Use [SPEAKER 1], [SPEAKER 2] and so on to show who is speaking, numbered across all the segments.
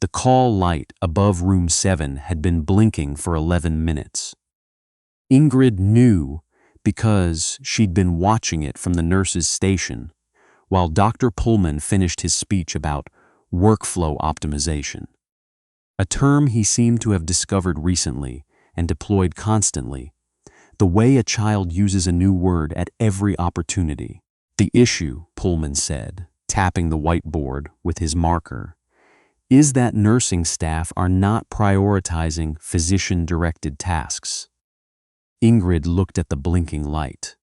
[SPEAKER 1] The call light above room 7 had been blinking for 11 minutes. Ingrid knew because she'd been watching it from the nurse's station while Dr. Pullman finished his speech about workflow optimization, a term he seemed to have discovered recently and deployed constantly, the way a child uses a new word at every opportunity. The issue, Pullman said, tapping the whiteboard with his marker, is that nursing staff are not prioritizing physician-directed tasks. Ingrid looked at the blinking light.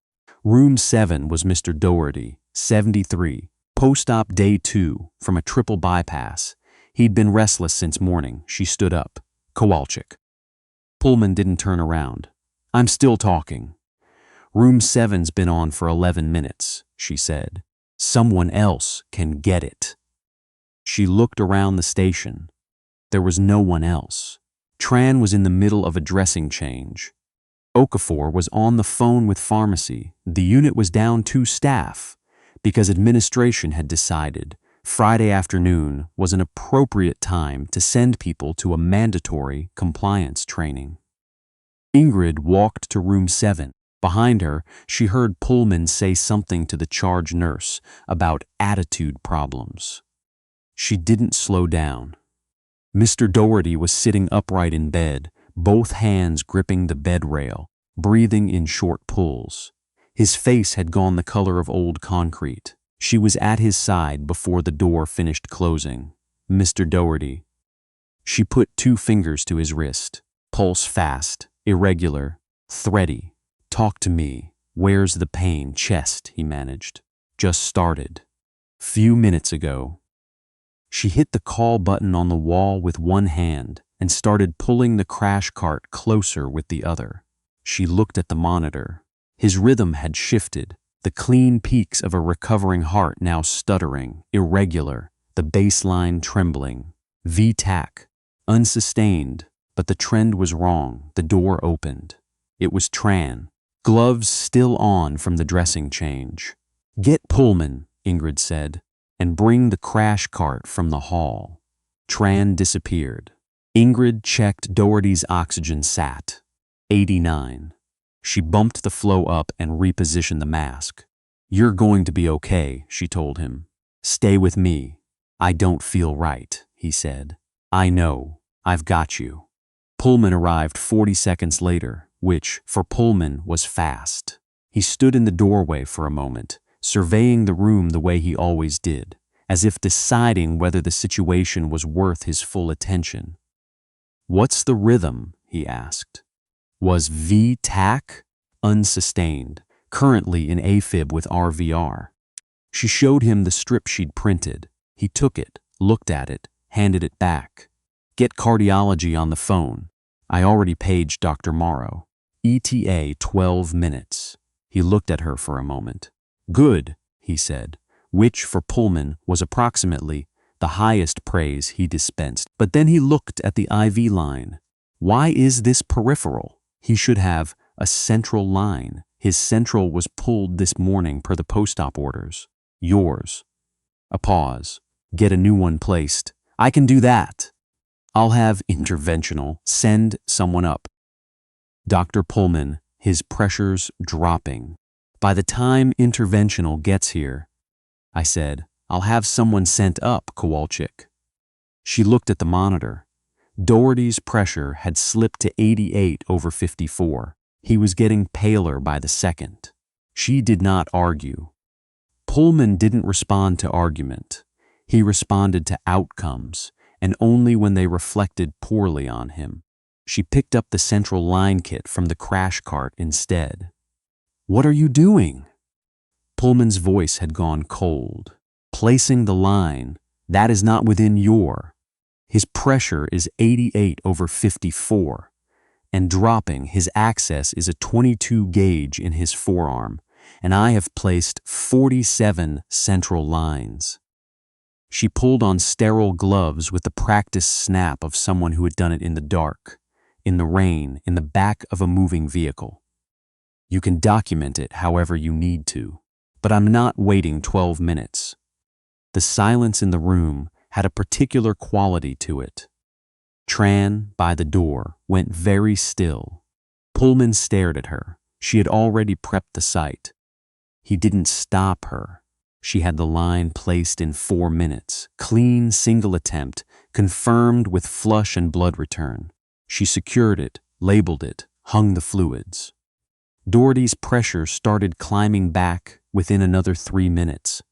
[SPEAKER 1] Room 7 was Mr. Doherty, 73, post-op day 2 from a triple bypass. He'd been restless since morning. She stood up. Kowalczyk. Pullman didn't turn around. I'm still talking. Room 7's been on for 11 minutes, she said. Someone else can get it. She looked around the station. There was no one else. Tran was in the middle of a dressing change. Okafor was on the phone with pharmacy. The unit was down 2 staff because administration had decided Friday afternoon was an appropriate time to send people to a mandatory compliance training. Ingrid walked to room 7. Behind her, she heard Pullman say something to the charge nurse about attitude problems. She didn't slow down. Mr. Doherty was sitting upright in bed, both hands gripping the bed rail, breathing in short pulls. His face had gone the color of old concrete. She was at his side before the door finished closing. Mr. Doherty. She put 2 fingers to his wrist. Pulse fast, irregular, thready. Talk to me. Where's the pain? Chest, he managed. Just started. Few minutes ago. She hit the call button on the wall with one hand and started pulling the crash cart closer with the other. She looked at the monitor. His rhythm had shifted, the clean peaks of a recovering heart now stuttering, irregular, the baseline trembling. V-tac, unsustained, but the trend was wrong. The door opened. It was Tran, gloves still on from the dressing change. Get Pullman, Ingrid said, and bring the crash cart from the hall. Tran disappeared. Ingrid checked Doherty's oxygen sat. 89. She bumped the flow up and repositioned the mask. You're going to be okay, she told him. Stay with me. I don't feel right, he said. I know. I've got you. Pullman arrived 40 seconds later, which, for Pullman, was fast. He stood in the doorway for a moment, surveying the room the way he always did, as if deciding whether the situation was worth his full attention. What's the rhythm? He asked. Was V-tac? Unsustained, currently in AFib with RVR. She showed him the strip she'd printed. He took it, looked at it, handed it back. Get cardiology on the phone. I already paged Dr. Morrow. ETA 12 minutes. He looked at her for a moment. Good, he said, which for Pullman was approximately the highest praise he dispensed. But then he looked at the IV line. Why is this peripheral? He should have a central line. His central was pulled this morning per the post-op orders. Yours. A pause. Get a new one placed. I can do that. I'll have interventional. Send someone up. Dr. Pullman, his pressures dropping. By the time interventional gets here, I said, I'll have someone sent up, Kowalczyk. She looked at the monitor. Doherty's pressure had slipped to 88/54. He was getting paler by the second. She did not argue. Pullman didn't respond to argument. He responded to outcomes, and only when they reflected poorly on him. She picked up the central line kit from the crash cart instead. What are you doing? Pullman's voice had gone cold. Placing the line, that is not within your. His pressure is 88/54, and dropping, his access is a 22 gauge in his forearm, and I have placed 47 central lines. She pulled on sterile gloves with the practiced snap of someone who had done it in the dark, in the rain, in the back of a moving vehicle. You can document it however you need to, but I'm not waiting 12 minutes. The silence in the room had a particular quality to it. Tran, by the door, went very still. Pullman stared at her. She had already prepped the site. He didn't stop her. She had the line placed in 4 minutes. Clean, single attempt, confirmed with flush and blood return. She secured it, labeled it, hung the fluids. Doherty's pressure started climbing back within another 3 minutes.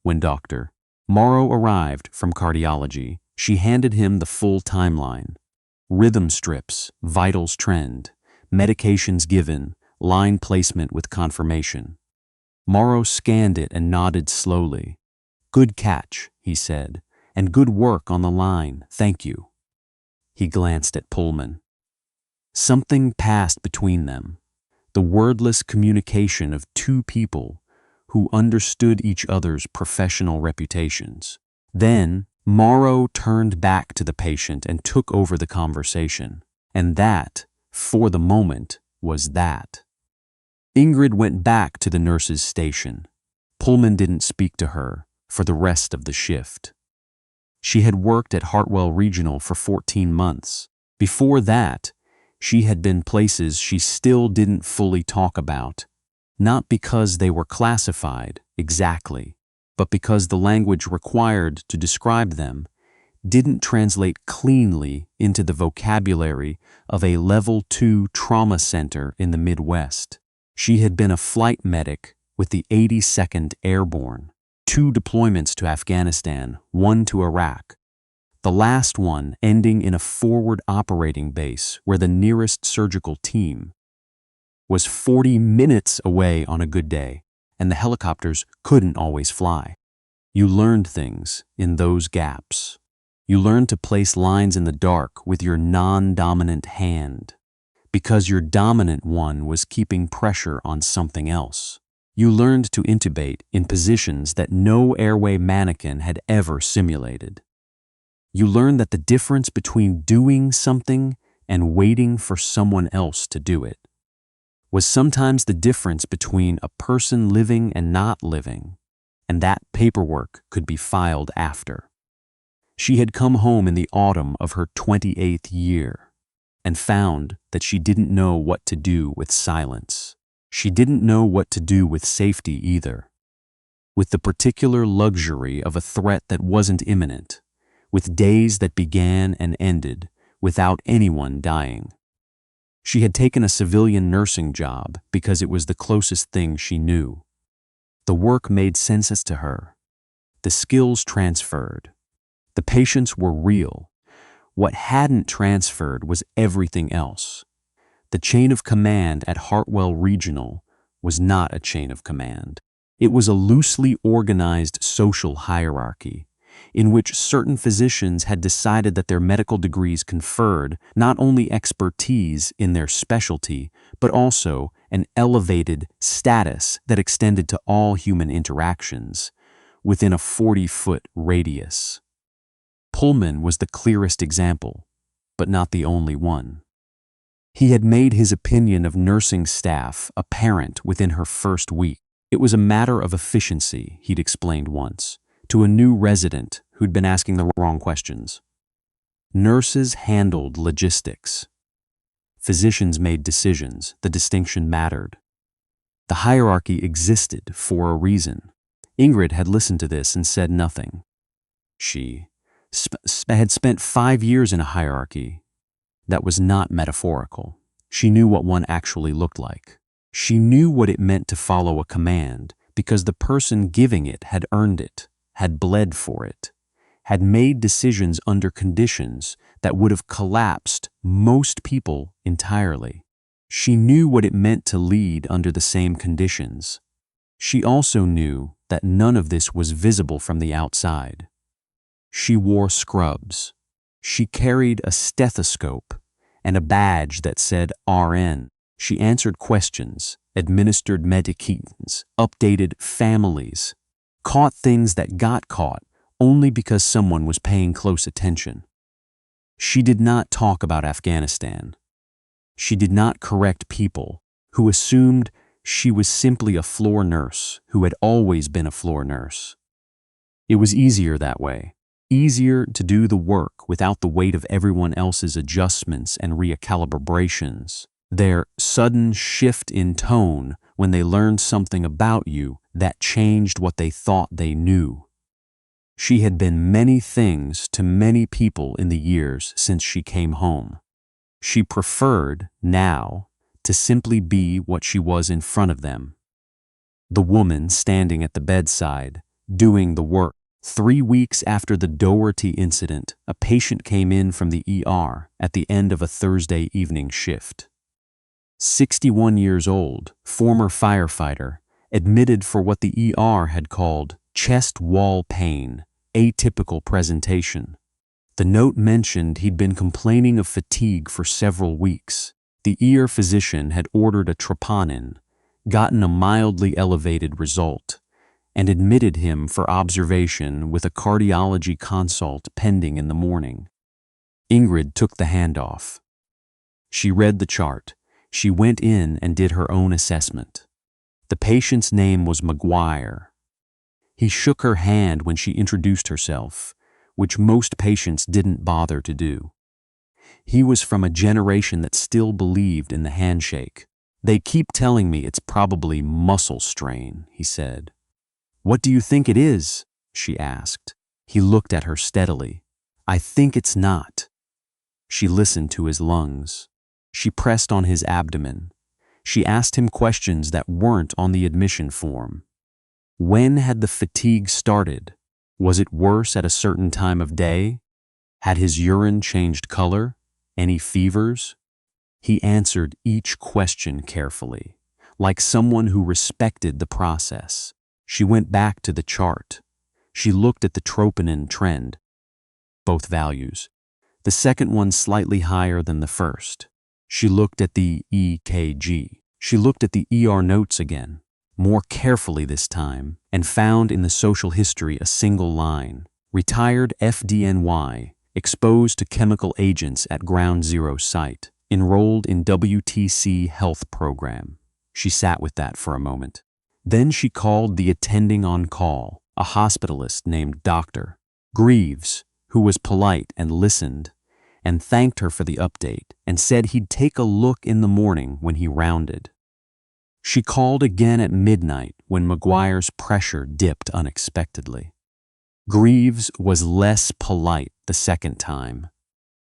[SPEAKER 1] When Dr. Morrow arrived from cardiology, she handed him the full timeline. Rhythm strips, vitals trend, medications given, line placement with confirmation. Morrow scanned it and nodded slowly. "Good catch," he said, "and good work on the line, thank you." He glanced at Pullman. Something passed between them, the wordless communication of two people who understood each other's professional reputations. Then, Morrow turned back to the patient and took over the conversation. And that, for the moment, was that. Ingrid went back to the nurse's station. Pullman didn't speak to her for the rest of the shift. She had worked at Hartwell Regional for 14 months. Before that, she had been places she still didn't fully talk about, not because they were classified exactly, but because the language required to describe them didn't translate cleanly into the vocabulary of a Level 2 trauma center in the Midwest. She had been a flight medic with the 82nd Airborne, 2 deployments to Afghanistan, 1 to Iraq. The last one ending in a forward operating base where the nearest surgical team was 40 minutes away on a good day, and the helicopters couldn't always fly. You learned things in those gaps. You learned to place lines in the dark with your non-dominant hand, because your dominant one was keeping pressure on something else. You learned to intubate in positions that no airway mannequin had ever simulated. You learned that the difference between doing something and waiting for someone else to do it was sometimes the difference between a person living and not living, and that paperwork could be filed after. She had come home in the autumn of her 28th year and found that she didn't know what to do with silence. She didn't know what to do with safety either, with the particular luxury of a threat that wasn't imminent, with days that began and ended without anyone dying. She had taken a civilian nursing job because it was the closest thing she knew. The work made sense to her. The skills transferred. The patients were real. What hadn't transferred was everything else. The chain of command at Hartwell Regional was not a chain of command. It was a loosely organized social hierarchy in which certain physicians had decided that their medical degrees conferred not only expertise in their specialty, but also an elevated status that extended to all human interactions within a 40-foot radius. Pullman was the clearest example, but not the only one. He had made his opinion of nursing staff apparent within her first week. It was a matter of efficiency, he'd explained once, to a new resident who'd been asking the wrong questions. Nurses handled logistics. Physicians made decisions. The distinction mattered. The hierarchy existed for a reason. Ingrid had listened to this and said nothing. She had spent 5 years in a hierarchy that was not metaphorical. She knew what one actually looked like. She knew what it meant to follow a command because the person giving it had earned it, had bled for it, had made decisions under conditions that would have collapsed most people entirely. She knew what it meant to lead under the same conditions. She also knew that none of this was visible from the outside. She wore scrubs. She carried a stethoscope and a badge that said RN. She answered questions, administered medications, updated families, caught things that got caught only because someone was paying close attention. She did not talk about Afghanistan. She did not correct people who assumed she was simply a floor nurse who had always been a floor nurse. It was easier that way. easier to do the work without the weight of everyone else's adjustments and recalibrations. Their sudden shift in tone when they learned something about you that changed what they thought they knew. She had been many things to many people in the years since she came home. She preferred, now, to simply be what she was in front of them. The woman standing at the bedside, doing the work. 3 weeks after the Doherty incident, a patient came in from the ER at the end of a Thursday evening shift. 61 years old, former firefighter, admitted for what the ER had called chest wall pain, atypical presentation. The note mentioned he'd been complaining of fatigue for several weeks. The ER physician had ordered a troponin, gotten a mildly elevated result, and admitted him for observation with a cardiology consult pending in the morning. Ingrid took the handoff. She read the chart. She went in and did her own assessment. The patient's name was McGuire. He shook her hand when she introduced herself, which most patients didn't bother to do. He was from a generation that still believed in the handshake. "They keep telling me it's probably muscle strain," he said. "What do you think it is?" she asked. He looked at her steadily. "I think it's not." She listened to his lungs. She pressed on his abdomen. She asked him questions that weren't on the admission form. When had the fatigue started? Was it worse at a certain time of day? Had his urine changed color? Any fevers? He answered each question carefully, like someone who respected the process. She went back to the chart. She looked at the troponin trend. Both values. The second one slightly higher than the first. She looked at the EKG. She looked at the ER notes again, more carefully this time, and found in the social history a single line: retired FDNY, exposed to chemical agents at Ground Zero site, enrolled in WTC health program. She sat with that for a moment. Then she called the attending on call, a hospitalist named Dr. Greaves, who was polite and listened, and thanked her for the update and said he'd take a look in the morning when he rounded. She called again at midnight when McGuire's pressure dipped unexpectedly. Greaves was less polite the second time.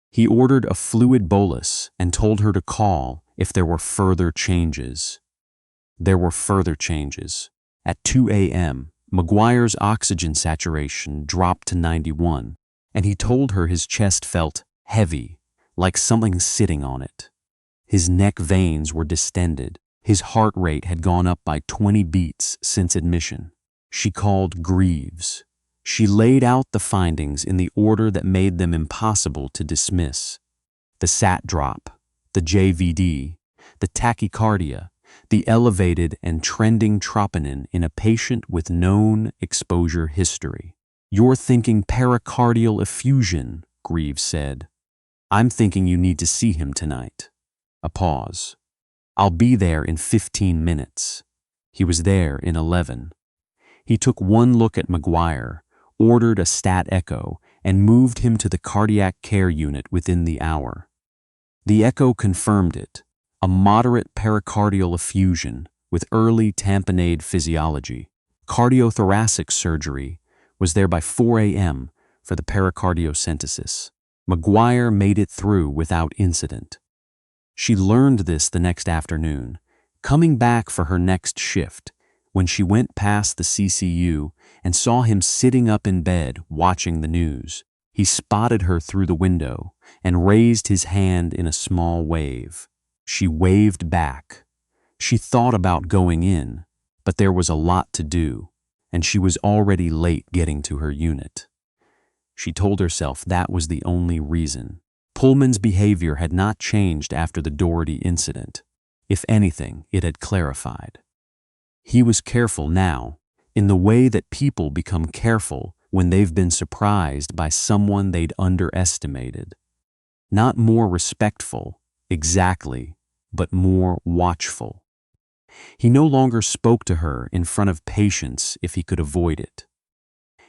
[SPEAKER 1] He ordered a fluid bolus and told her to call if there were further changes. There were further changes. At 2 a.m., McGuire's oxygen saturation dropped to 91, and he told her his chest felt heavy, like something sitting on it. His neck veins were distended. His heart rate had gone up by 20 beats since admission. She called Greaves. She laid out the findings in the order that made them impossible to dismiss. The SAT drop, the JVD, the tachycardia, the elevated and trending troponin in a patient with known exposure history. "You're thinking pericardial effusion," Greaves said. "I'm thinking you need to see him tonight." A pause. "I'll be there in 15 minutes. He was there in 11. He took one look at McGuire, ordered a stat echo, and moved him to the cardiac care unit within the hour. The echo confirmed it, a moderate pericardial effusion with early tamponade physiology. Cardiothoracic surgery was there by 4 a.m. for the pericardiocentesis. McGuire made it through without incident. She learned this the next afternoon, coming back for her next shift, when she went past the CCU and saw him sitting up in bed watching the news. He spotted her through the window and raised his hand in a small wave. She waved back. She thought about going in, but there was a lot to do, and she was already late getting to her unit. She told herself that was the only reason. Pullman's behavior had not changed after the Doherty incident. If anything, it had clarified. He was careful now, in the way that people become careful when they've been surprised by someone they'd underestimated. Not more respectful, exactly, but more watchful. He no longer spoke to her in front of patients if he could avoid it.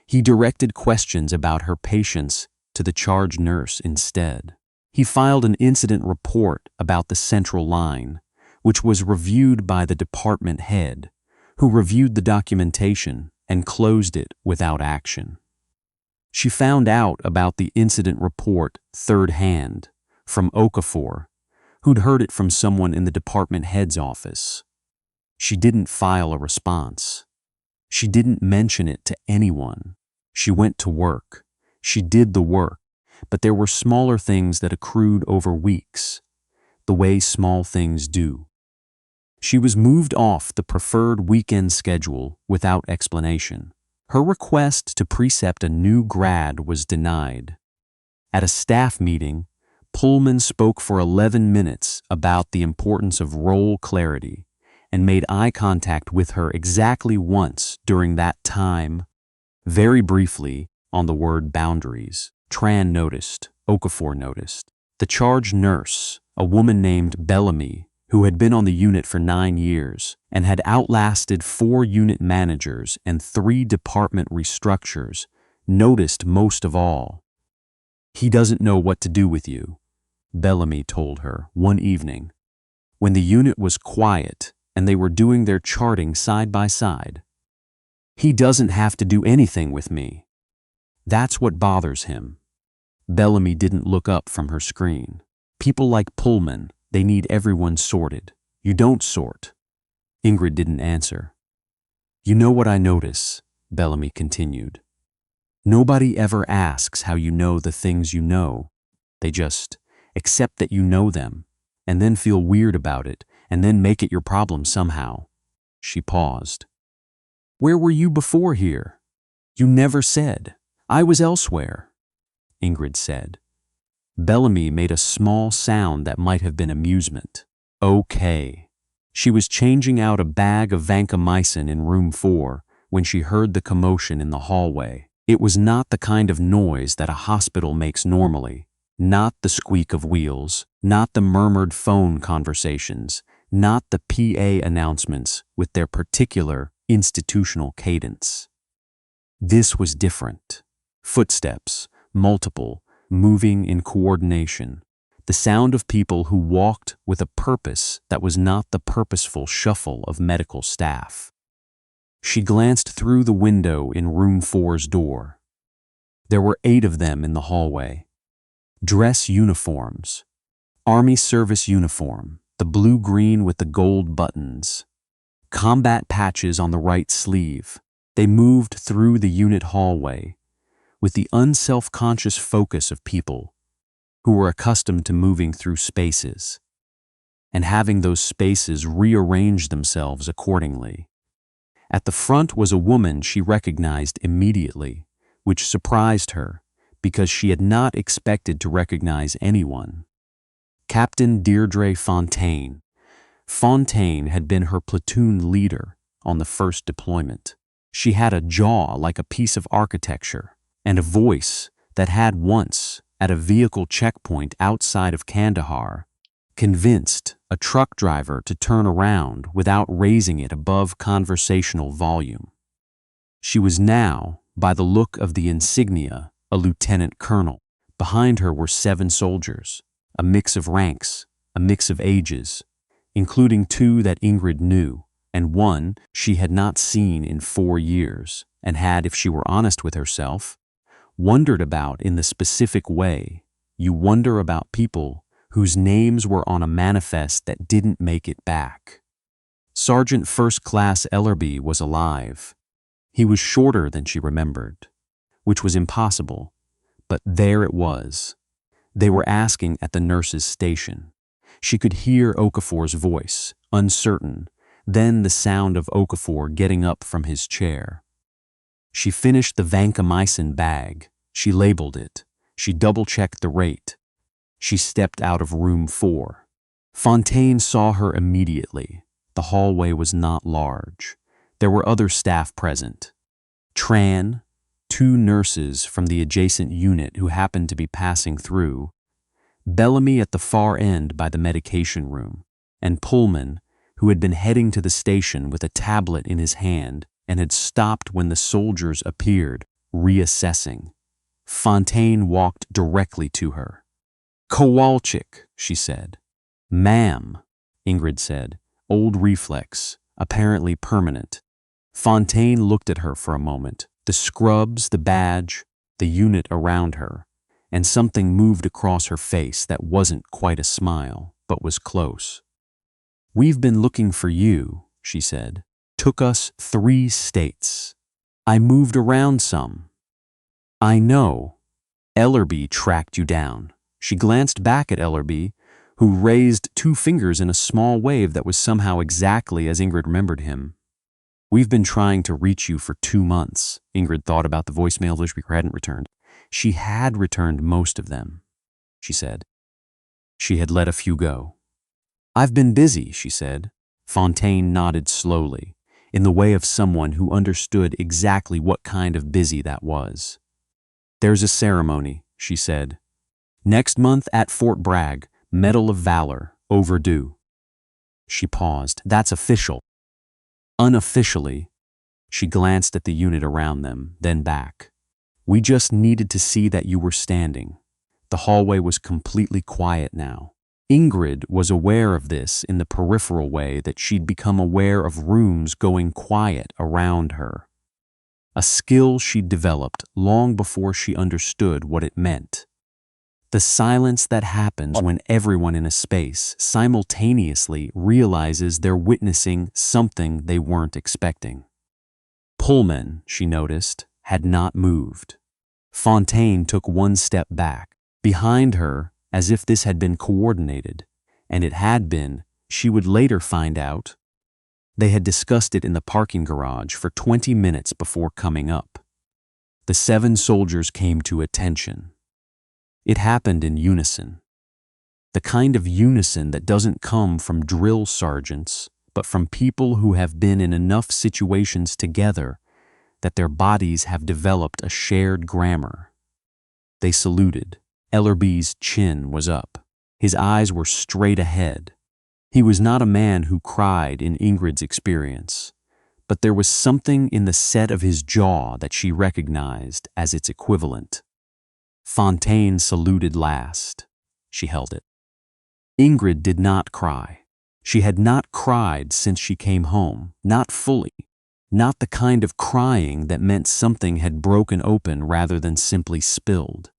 [SPEAKER 1] He directed questions about her patients to the charge nurse instead. He filed an incident report about the central line, which was reviewed by the department head, who reviewed the documentation and closed it without action. She found out about the incident report third hand from Okafor, who'd heard it from someone in the department head's office. She didn't file a response. She didn't mention it to anyone. She went to work. She did the work, but there were smaller things that accrued over weeks, the way small things do. She was moved off the preferred weekend schedule without explanation. Her request to precept a new grad was denied. At a staff meeting, Pullman spoke for 11 minutes about the importance of role clarity and made eye contact with her exactly once during that time. Very briefly, on the word boundaries, Tran noticed, Okafor noticed. The charge nurse, a woman named Bellamy, who had been on the unit for 9 years and had outlasted 4 unit managers and 3 department restructures, noticed most of all. "He doesn't know what to do with you," Bellamy told her one evening, when the unit was quiet and they were doing their charting side by side. "He doesn't have to do anything with me. That's what bothers him." Bellamy didn't look up from her screen. "People like Pullman, they need everyone sorted. You don't sort." Ingrid didn't answer. "You know what I notice," Bellamy continued. "Nobody ever asks how you know the things you know. They just accept that you know them, and then feel weird about it, and then make it your problem somehow." She paused. "Where were you before here? You never said. I was elsewhere," Ingrid said. Bellamy made a small sound that might have been amusement. "Okay." She was changing out a bag of vancomycin in room 4 when she heard the commotion in the hallway. It was not the kind of noise that a hospital makes normally. Not the squeak of wheels, not the murmured phone conversations, not the PA announcements with their particular institutional cadence. This was different. Footsteps, multiple, moving in coordination. The sound of people who walked with a purpose that was not the purposeful shuffle of medical staff. She glanced through the window in room 4's door. There were 8 of them in the hallway. Dress uniforms. Army service uniform, the blue-green with the gold buttons. Combat patches on the right sleeve. They moved through the unit hallway with the unself-conscious focus of people who were accustomed to moving through spaces and having those spaces rearrange themselves accordingly. At the front was a woman she recognized immediately, which surprised her because she had not expected to recognize anyone. Captain Deirdre Fontaine. Fontaine had been her platoon leader on the first deployment. She had a jaw like a piece of architecture and a voice that had once, at a vehicle checkpoint outside of Kandahar, convinced a truck driver to turn around without raising it above conversational volume. She was now, by the look of the insignia, a lieutenant colonel. Behind her were 7 soldiers, a mix of ranks, a mix of ages, including 2 that Ingrid knew, and 1 she had not seen in 4 years, and had, if she were honest with herself, wondered about in the specific way you wonder about people whose names were on a manifest that didn't make it back. Sergeant First Class Ellerby was alive. He was shorter than she remembered, which was impossible, but there it was. They were asking at the nurse's station. She could hear Okafor's voice, uncertain, then the sound of Okafor getting up from his chair. She finished the vancomycin bag. She labeled it. She double-checked the rate. She stepped out of room 4. Fontaine saw her immediately. The hallway was not large. There were other staff present. Tran, 2 nurses from the adjacent unit who happened to be passing through, Bellamy at the far end by the medication room, and Pullman, who had been heading to the station with a tablet in his hand and had stopped when the soldiers appeared, reassessing. Fontaine walked directly to her. "Kowalczyk," she said. "Ma'am," Ingrid said, old reflex, apparently permanent. Fontaine looked at her for a moment, the scrubs, the badge, the unit around her, and something moved across her face that wasn't quite a smile, but was close. "We've been looking for you," she said. "Took us 3 states. I moved around some." "I know. Ellerby tracked you down." She glanced back at Ellerby, who raised 2 fingers in a small wave that was somehow exactly as Ingrid remembered him. "We've been trying to reach you for 2 months." Ingrid thought about the voicemail the speaker hadn't returned. She had returned most of them, she said. She had let a few go. "I've been busy," she said. Fontaine nodded slowly, in the way of someone who understood exactly what kind of busy that was. "There's a ceremony," she said. "Next month at Fort Bragg, Medal of Valor, overdue." She paused. "That's official." "Unofficially." She glanced at the unit around them, then back. "We just needed to see that you were standing." The hallway was completely quiet now. Ingrid was aware of this in the peripheral way that she'd become aware of rooms going quiet around her. A skill she'd developed long before she understood what it meant. The silence that happens when everyone in a space simultaneously realizes they're witnessing something they weren't expecting. Pullman, she noticed, had not moved. Fontaine took 1 step back, behind her, as if this had been coordinated, and it had been, she would later find out. They had discussed it in the parking garage for 20 minutes before coming up. The 7 soldiers came to attention. It happened in unison. The kind of unison that doesn't come from drill sergeants, but from people who have been in enough situations together that their bodies have developed a shared grammar. They saluted. Ellerby's chin was up. His eyes were straight ahead. He was not a man who cried in Ingrid's experience, but there was something in the set of his jaw that she recognized as its equivalent. Fontaine saluted last. She held it. Ingrid did not cry. She had not cried since she came home, not fully, not the kind of crying that meant something had broken open rather than simply spilled.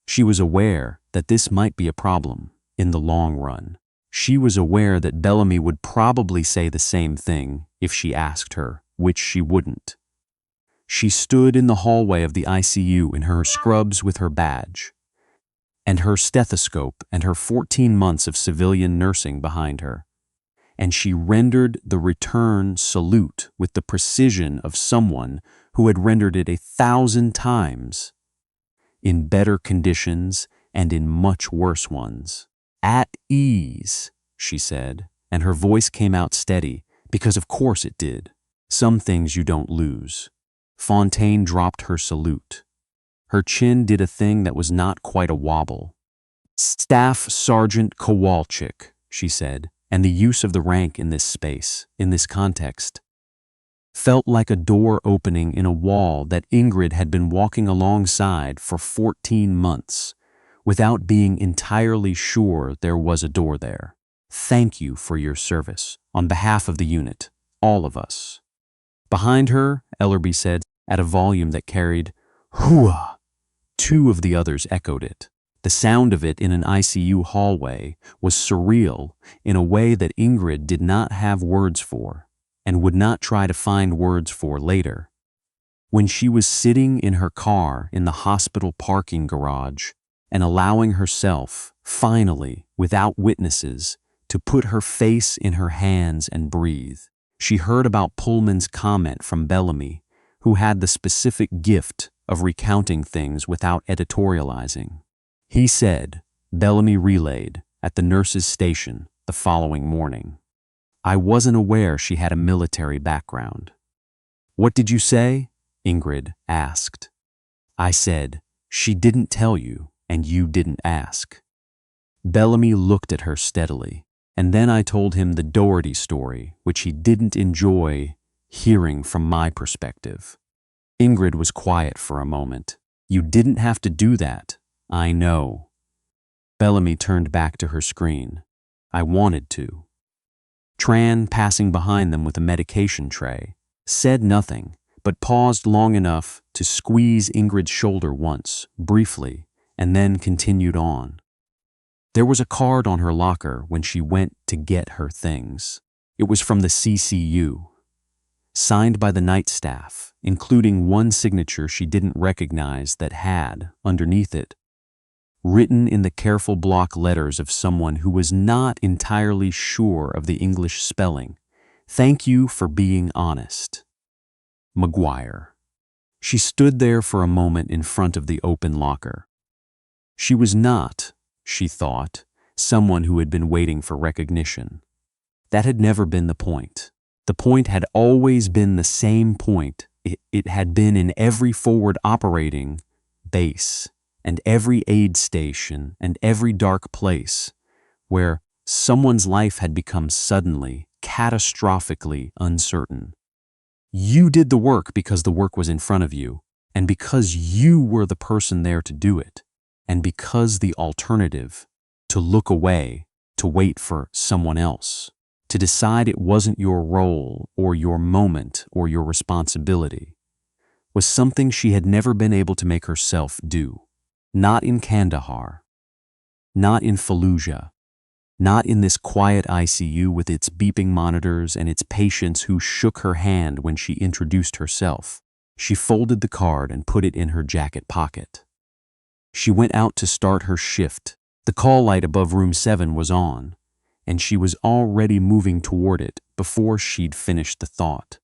[SPEAKER 1] She was aware that this might be a problem in the long run. She was aware that Bellamy would probably say the same thing if she asked her, which she wouldn't. She stood in the hallway of the ICU in her scrubs with her badge, and her stethoscope and her 14 months of civilian nursing behind her, and she rendered the return salute with the precision of someone who had rendered it 1,000 times, in better conditions and in much worse ones. "At ease," she said, and her voice came out steady, because of course it did. "Some things you don't lose." Fontaine dropped her salute. Her chin did a thing that was not quite a wobble. "Staff Sergeant Kowalczyk," she said, and the use of the rank in this space, in this context, felt like a door opening in a wall that Ingrid had been walking alongside for 14 months, without being entirely sure there was a door there. "Thank you for your service, on behalf of the unit, all of us." Behind her, Ellerby said, at a volume that carried, "Hooah!" 2 of the others echoed it. The sound of it in an ICU hallway was surreal in a way that Ingrid did not have words for, and would not try to find words for later. When she was sitting in her car in the hospital parking garage and allowing herself, finally, without witnesses, to put her face in her hands and breathe, she heard about Pullman's comment from Bellamy, who had the specific gift of recounting things without editorializing. He said, Bellamy relayed, at the nurse's station the following morning. "I wasn't aware she had a military background." "What did you say?" Ingrid asked. "I said, she didn't tell you, and you didn't ask." Bellamy looked at her steadily, and then I told him the Doherty story, which he didn't enjoy hearing from my perspective. Ingrid was quiet for a moment. You didn't have to do that. I know. Bellamy turned back to her screen. I wanted to. Tran, passing behind them with a medication tray, said nothing, but paused long enough to squeeze Ingrid's shoulder once, briefly, and then continued on. There was a card on her locker when she went to get her things. It was from the CCU, signed by the night staff, including one signature she didn't recognize that had, underneath it, written in the careful block letters of someone who was not entirely sure of the English spelling, "Thank you for being honest. McGuire." She stood there for a moment in front of the open locker. She was not, she thought, someone who had been waiting for recognition. That had never been the point. The point had always been the same point. It had been in every forward operating base and every aid station and every dark place where someone's life had become suddenly, catastrophically uncertain. You did the work because the work was in front of you, and because you were the person there to do it, and because the alternative, to look away, to wait for someone else, to decide it wasn't your role or your moment or your responsibility, was something she had never been able to make herself do. Not in Kandahar, not in Fallujah, not in this quiet ICU with its beeping monitors and its patients who shook her hand when she introduced herself. She folded the card and put it in her jacket pocket. She went out to start her shift. The call light above room 7 was on, and she was already moving toward it before she'd finished the thought.